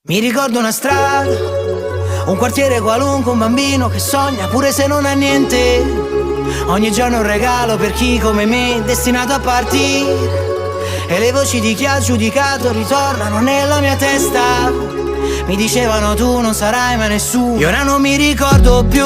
Mi ricordo una strada, un quartiere qualunque, un bambino che sogna pure se non ha niente. Ogni giorno un regalo per chi come me, destinato a partire. E le voci di chi ha giudicato ritornano nella mia testa. Mi dicevano tu non sarai mai nessuno. Io ora non mi ricordo più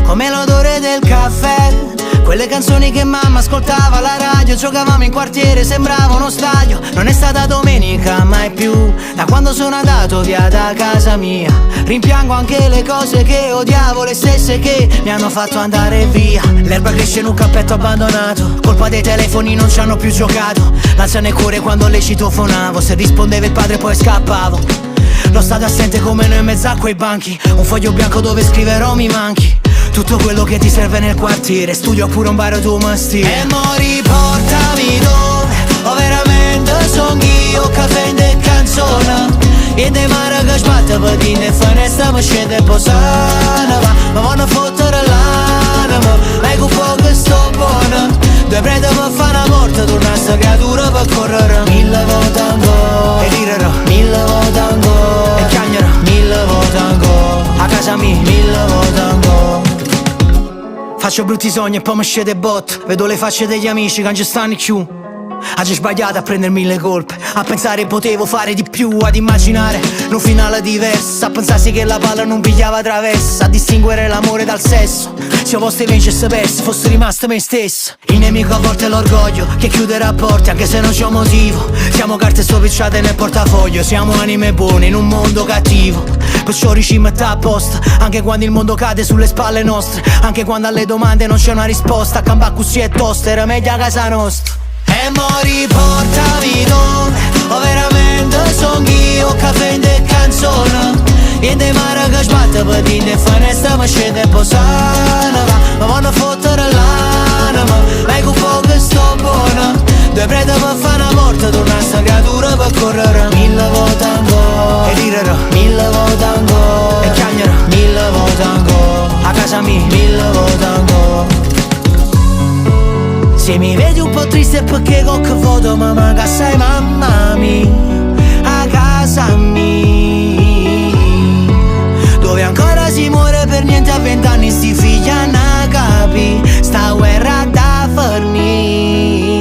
come l'odore del caffè, quelle canzoni che mamma ascoltava alla radio. Giocavamo in quartiere, sembrava uno stadio. Non è stata domenica mai più da quando sono andato via da casa mia. Rimpiango anche le cose che odiavo, le stesse che mi hanno fatto andare via. L'erba cresce in un campetto abbandonato, colpa dei telefoni non ci hanno più giocato. L'ansia nel cuore quando le citofonavo, se rispondeva il padre poi scappavo. Lo stato assente come noi in mezzo a quei banchi, un foglio bianco dove scriverò mi manchi. Tutto quello che ti serve nel quartiere, studio oppure un bar tuo mestiere. E mo riportami dove ho veramente son io, caffè in canzone. E dei mare che sbatte per dire finestra mi scende e posana. Ma vanno a fottere l'anima, ma è un po' che sto buona. Due prete per fare una morte, torna sta creatura per correre. Mille volte ancora, e direrò mille volte ancora, e chiagnerò mille volte ancora, a casa mia mille volte ancora. Faccio brutti sogni e poi mi scende bot. Vedo le facce degli amici che non ci stanno più. Oggi sbagliato a prendermi le colpe, a pensare potevo fare di più, ad immaginare un finale diverso, a pensarsi che la palla non pigliava traversa, a distinguere l'amore dal sesso. Se io fosse vincesse perso, fosse rimasto me stesso. Il nemico a volte è l'orgoglio che chiude i rapporti anche se non c'è un motivo. Siamo carte stropicciate nel portafoglio, siamo anime buone in un mondo cattivo. Perciò ricimetta a posto, anche quando il mondo cade sulle spalle nostre, anche quando alle domande non c'è una risposta. A cambà così è tosta, era meglio a casa nostra. E mo riportami dove ho veramente son io, caffè in canzone. E dei mare che sbatte per dire finestra mi scende e posana. Ma vanno a fottere l'anima, ma è un po' che sto buona. Due prete per fare una morte, torna sta creatura per correre. Mille volte ancora, e direrò mille volte ancora, e chiagnerò mille volte ancora, a casa mia mille volte ancora. Se mi vedi un po' triste è perché con che voto mi manca sei mamma mia, a casa mia, dove ancora si muore per niente a 20 anni, sti figli a capi, sta guerra da fornì.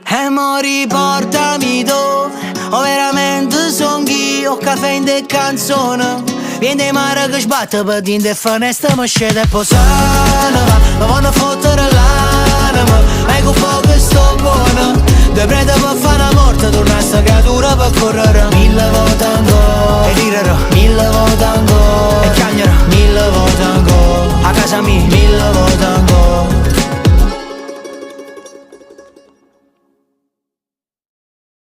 E mo riportami dove ho veramente son io, caffè in canzone. Viene dei mare che sbatte per dire finestra mi scende e posana. Ma vanno a fottere l'anima, ma è un po' che sto buona. Due prete per fare una morte, torna sta creatura per correre. Mille volte ancora, e direrò mille volte ancora, e chiagnerò mille volte ancora, a casa mia mille volte ancora.